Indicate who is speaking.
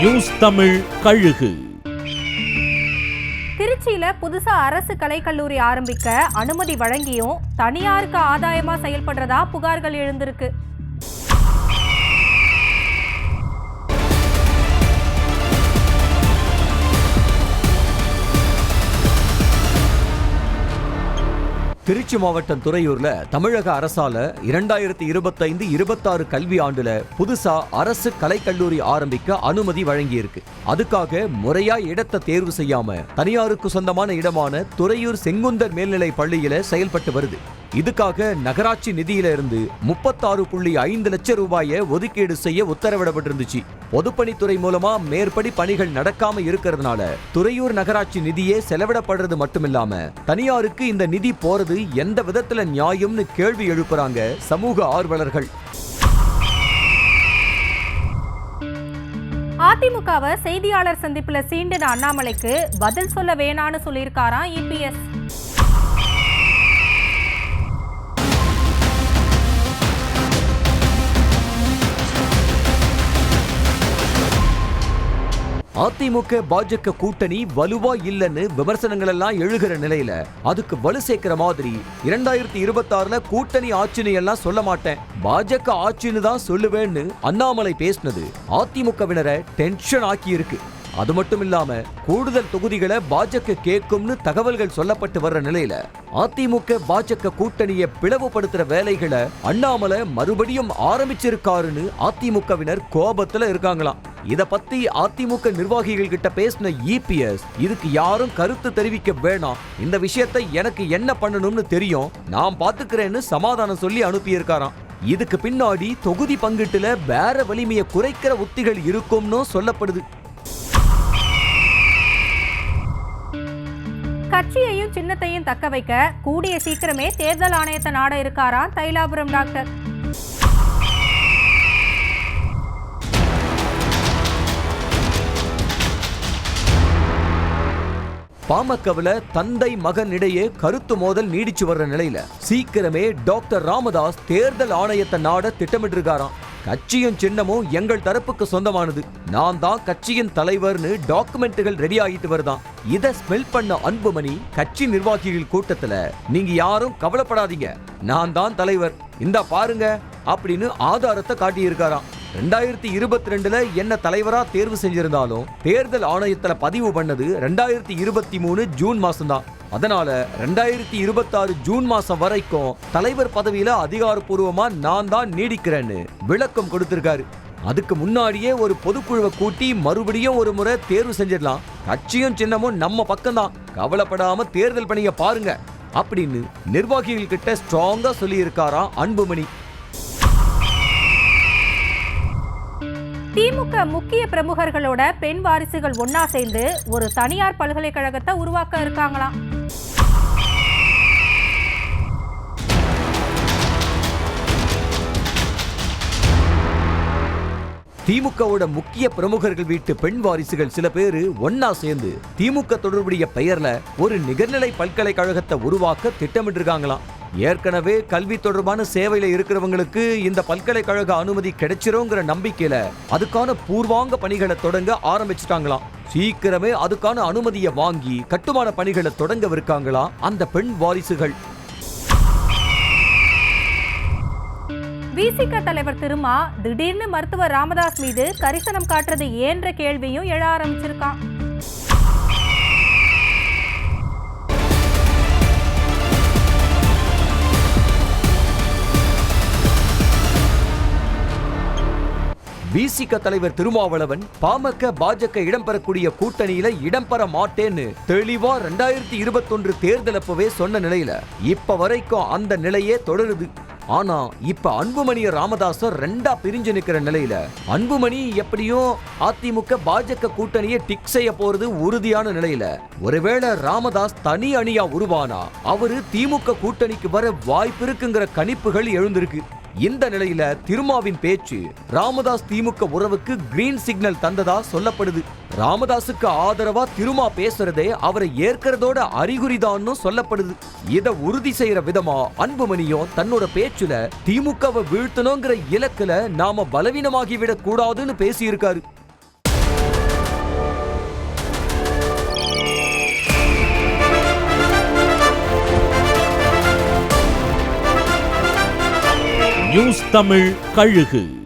Speaker 1: News Tamil கழுகு.
Speaker 2: திருச்சியில புதுசா அரசு கலைக்கல்லூரி ஆரம்பிக்க அனுமதி வழங்கியும் தனியாருக்கு ஆதாயமா செயல்படுறதா புகார்கள் எழுந்திருக்கு.
Speaker 3: திருச்சி மாவட்டம் துறையூர்ல தமிழக அரசால 2025-26 கல்வி ஆண்டுல புதுசா அரசு கலைக்கல்லூரி ஆரம்பிக்க அனுமதி வழங்கியிருக்கு. அதுக்காக முறையா இடத்தை தேர்வு செய்யாம தனியாருக்கு சொந்தமான இடமான துறையூர் செங்குந்தர் மேல்நிலை பள்ளியில செயல்பட்டு வருது. இதுக்காக நகராட்சி நிதியில இருந்து 36.5 லட்சம் ரூபாயை ஒதுக்கீடு செய்ய உத்தரவிடப்பட்டிருந்துச்சு. பொதுப்பணித்துறை மூலமா மேற்படி பணிகள் நடக்காம இருக்கிறதுனால துறையூர் நகராட்சி நிதியே செலவிடப்படுறது மட்டுமில்லாம தனியாருக்கு இந்த நிதி போறது எந்த விதத்துல நியாயம்னு கேள்வி எழுப்புறாங்க சமூக ஆர்வலர்கள்.
Speaker 2: அதிமுகவை செய்தியாளர் சந்திப்புல சீண்டின அண்ணாமலைக்கு பதில் சொல்ல வேணான்னு சொல்லியிருக்காராம் இபிஎஸ்.
Speaker 3: அதிமுக பாஜக கூட்டணி வலுவா இல்லன்னு விமர்சனங்கள் எல்லாம் எழுகிற நிலையில அதுக்கு வலு சேர்க்கிற மாதிரி 2026ல கூட்டணி ஆட்சின்னு எல்லாம் சொல்ல மாட்டேன், பாஜக ஆட்சின்னு தான் சொல்லுவேன்னு அண்ணாமலை பேசினது அதிமுகவினரை டென்ஷன் ஆக்கி இருக்கு. அது மட்டும் இல்லாம கூடுதல் தொகுதிகளை பாஜக கேட்கும்னு தகவல்கள் சொல்லப்பட்டு வர்ற நிலையில அதிமுக பாஜக கூட்டணியை பிளவுபடுத்துற வேலைகளை அண்ணாமலை மறுபடியும் ஆரம்பிச்சிருக்காருன்னு அதிமுகவினர் கோபத்துல இருக்காங்களாம். இத பத்தி அதிமுக நிர்வாகிகள் கிட்ட பேசின இபிஎஸ் இதுக்கு யாரும் கருத்து தெரிவிக்க வேணாம், இந்த விஷயத்தை எனக்கு என்ன பண்ணணும்னு தெரியும், நான் பாத்துக்கிறேன்னு சமாதானம் சொல்லி அனுப்பியிருக்காராம். இதுக்கு பின்னாடி தொகுதி பங்கீட்டுல வேற வலிமையை குறைக்கிற உத்திகள் இருக்கும்னு சொல்லப்படுது.
Speaker 2: கட்சியையும் சின்னத்தையும் தக்க வைக்க கூடிய சீக்கிரமே தேர்தல் ஆணையத்தை நாட இருக்காராம் தைலாபுரம் டாக்டர்.
Speaker 3: பாமகவுல தந்தை மகன் இடையே கருத்து மோதல் நீடிச்சு வர்ற நிலையில சீக்கிரமே டாக்டர் ராமதாஸ் தேர்தல் ஆணையத்தை நாட திட்டமிட்டிருக்காராம். கட்சியின் சின்னமும் எங்கள் தரப்புக்கு சொந்தமானது, நான் தான் கட்சியின் தலைவர்னு டாக்குமெண்ட்டுகள் ரெடி ஆகிட்டு வருதான். இத ஸ்மெல் பண்ண அன்புமணி கட்சி நிர்வாகிகள் கூட்டத்துல நீங்க யாரும் கவலைப்படாதீங்க, நான் தான் தலைவர், இந்த பாருங்க அப்படின்னு ஆதாரத்தை காட்டியிருக்காராம். 2022ல என்ன தலைவரா தேர்வு செஞ்சிருந்தாலும் தேர்தல் ஆணையத்துல பதிவு பண்ணது 2023 ஜூன் மாசம் தான். அதனால 2026 ஜூன் மாசம் வரைக்கும் தலைவர் பதவியில அதிகாரப்பூர்வமா நான் தான் நீடிக்கிறேன்னு விளக்கம் கொடுத்திருக்காரு. அதுக்கு முன்னாடியே ஒரு பொதுக்குழுவை கூட்டி மறுபடியும் ஒரு முறை தேர்வு செஞ்சிடலாம், கட்சியும் சின்னமும் நம்ம பக்கம்தான், கவலைப்படாம தேர்தல் பணியை பாருங்க அப்படின்னு நிர்வாகிகள் கிட்ட ஸ்ட்ராங்கா சொல்லி இருக்காராம் அன்புமணி.
Speaker 2: திமுக முக்கிய பிரமுகர்களோட பெண் வாரிசுகள் ஒன்னா சேர்ந்து ஒரு தனியார் பல்கலைக்கழகத்தை உருவாக்க இருக்காங்களாம்.
Speaker 3: திமுகவோட முக்கிய பிரமுகர்கள் வீட்டு பெண் வாரிசுகள் சில பேரு ஒன்னா சேர்ந்து திமுக தொடர்புடைய பெயர்ல ஒரு நிகர்நிலை பல்கலைக்கழகத்தை உருவாக்க திட்டமிட்டிருக்காங்களாம். ஏற்கனவே கல்வி தொடர்பான சேவையில இருக்கிறவங்களுக்கு இந்த பல்கலைக்கழக அனுமதி கிடைச்சிருங்கிற நம்பிக்கையில அதுக்கான பூர்வாங்க பணிகளை தொடங்க ஆரம்பிச்சுட்டாங்களாம். சீக்கிரமே அதுக்கான அனுமதியை வாங்கி கட்டுமான பணிகளை தொடங்கவிருக்காங்களாம் அந்த பெண் வாரிசுகள்.
Speaker 2: விசிக தலைவர் திருமா திடீர்னு மருத்துவர் ராமதாஸ் மீது கரிசனம் காட்டுறது ஏன்ற கேள்வியும் எழ ஆரம்பிச்சிருக்கான்.
Speaker 3: விசிக தலைவர் திருமாவளவன் பாமக பாஜக இடம்பெறக்கூடிய கூட்டணியில இடம்பெற மாட்டேன்னு தெளிவா 2021 தேர்தல் அப்பவே சொன்ன நிலையில இப்ப வரைக்கும் அந்த நிலையே தொடருது. ஆனா இப்ப அன்புமணிய ராமதாசர் ரெண்டா பிரிஞ்சு நிக்கிற நிலையில அன்புமணி எப்படியும் அதிமுக பாஜக கூட்டணியை டிக் செய்ய போறது உறுதியான நிலையில ஒருவேளை ராமதாஸ் தனி அணியா உருவானா அவரு திமுக கூட்டணிக்கு வர வாய்ப்பு இருக்குங்கிற கணிப்புகள் எழுந்திருக்கு. இந்த நிலையில திருமாவின் பேச்சு ராமதாஸ் திமுக உறவுக்கு கிரீன் சிக்னல் தந்ததா சொல்லப்படுது. ராமதாசுக்கு ஆதரவா திருமா பேசுறதே அவரை ஏற்கிறதோட அறிகுறிதான் சொல்லப்படுது. இத உறுதி செய்யற விதமா அன்புமணியும் தன்னோட பேச்சுல திமுகவை வீழ்த்தணுங்கிற இலக்குல நாம பலவீனமாகிவிடக் கூடாதுன்னு பேசியிருக்காரு.
Speaker 1: நியூஸ் தமிழ் கழுகு.